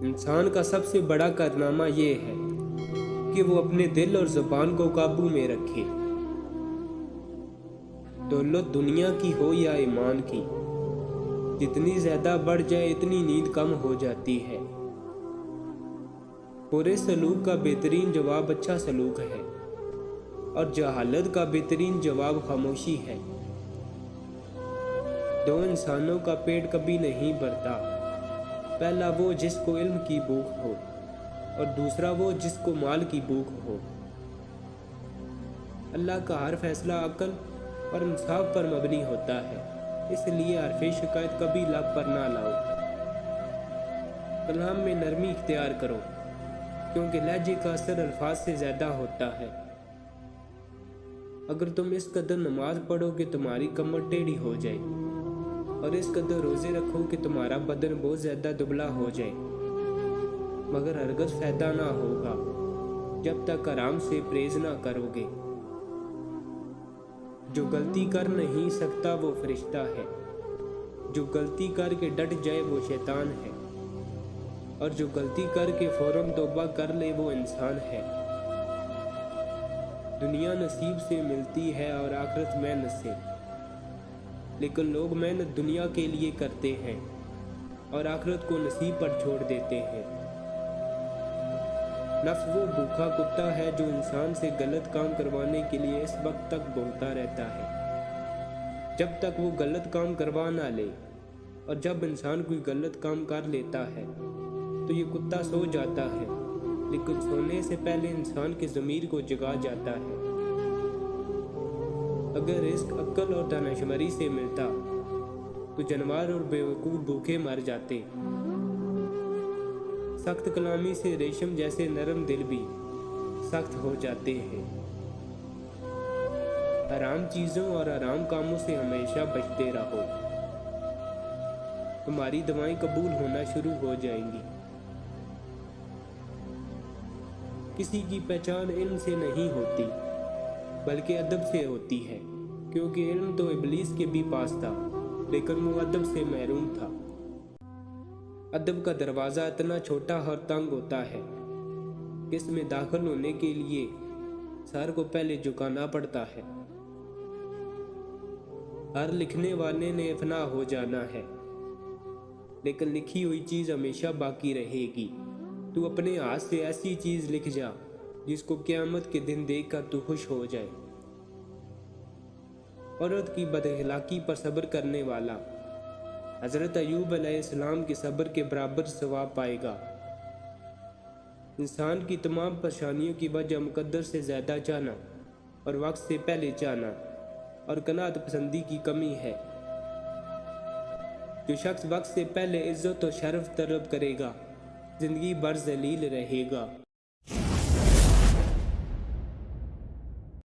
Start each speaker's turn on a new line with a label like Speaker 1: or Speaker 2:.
Speaker 1: انسان کا سب سے بڑا کارنامہ یہ ہے کہ وہ اپنے دل اور زبان کو قابو میں رکھے۔ دولت دنیا کی ہو یا ایمان کی، جتنی زیادہ بڑھ جائے اتنی نیند کم ہو جاتی ہے۔ برے سلوک کا بہترین جواب اچھا سلوک ہے، اور جہالت کا بہترین جواب خاموشی ہے۔ دو انسانوں کا پیٹ کبھی نہیں بھرتا، پہلا وہ جس کو علم کی بھوک ہو، اور دوسرا وہ جس کو مال کی بھوک ہو۔ اللہ کا ہر فیصلہ عقل اور انصاف پر مبنی ہوتا ہے، اس لیے حرف شکایت کبھی لب پر نہ لاؤ۔ کلام میں نرمی اختیار کرو، کیونکہ لہجے کا اثر الفاظ سے زیادہ ہوتا ہے۔ اگر تم اس قدر نماز پڑھو کہ تمہاری کمر ٹیڑھی ہو جائے، اور اس قدر روزے رکھو کہ تمہارا بدن بہت زیادہ دبلا ہو جائے، مگر ہرگز فائدہ نہ ہوگا جب تک آرام سے پرہیز نہ کرو گے۔ جو غلطی کر نہیں سکتا وہ فرشتہ ہے، جو غلطی کر کے ڈٹ جائے وہ شیطان ہے، اور جو غلطی کر کے فوراً توبہ کر لے وہ انسان ہے۔ دنیا نصیب سے ملتی ہے اور آخرت محنت سے، لیکن لوگ محنت دنیا کے لیے کرتے ہیں اور آخرت کو نصیب پر چھوڑ دیتے ہیں۔ نفس وہ بھوکا کتا ہے جو انسان سے غلط کام کروانے کے لیے اس وقت تک بھونکتا رہتا ہے جب تک وہ غلط کام کروا نہ لے، اور جب انسان کوئی غلط کام کر لیتا ہے تو یہ کتا سو جاتا ہے، لیکن سونے سے پہلے انسان کے ضمیر کو جگا جاتا ہے۔ اگر رزق عقل اور دانشوری سے ملتا تو جانور اور بیوقوف بھوکے مر جاتے۔ سخت کلامی سے ریشم جیسے نرم دل بھی سخت ہو جاتے ہیں۔ حرام چیزوں اور حرام کاموں سے ہمیشہ بچتے رہو، تمہاری دعائیں قبول ہونا شروع ہو جائیں گی۔ کسی کی پہچان علم سے نہیں ہوتی بلکہ ادب سے ہوتی ہے، کیونکہ علم تو ابلیس کے بھی پاس تھا لیکن وہ ادب سے محروم تھا۔ ادب کا دروازہ اتنا چھوٹا اور تنگ ہوتا ہے کہ اس میں داخل ہونے کے لیے سر کو پہلے جھکانا پڑتا ہے۔ ہر لکھنے والے نے فنا ہو جانا ہے، لیکن لکھی ہوئی چیز ہمیشہ باقی رہے گی۔ تو اپنے ہاتھ سے ایسی چیز لکھ جا جس کو قیامت کے دن دیکھ کر تو خوش ہو جائے۔ عورت کی بد اخلاقی پر صبر کرنے والا حضرت ایوب علیہ السلام کے صبر کے برابر ثواب پائے گا۔ انسان کی تمام پریشانیوں کی وجہ مقدر سے زیادہ چاہنا اور وقت سے پہلے چاہنا اور قناعت پسندی کی کمی ہے۔ جو شخص وقت سے پہلے عزت و شرف طلب کرے گا زندگی بھر ذلیل رہے گا۔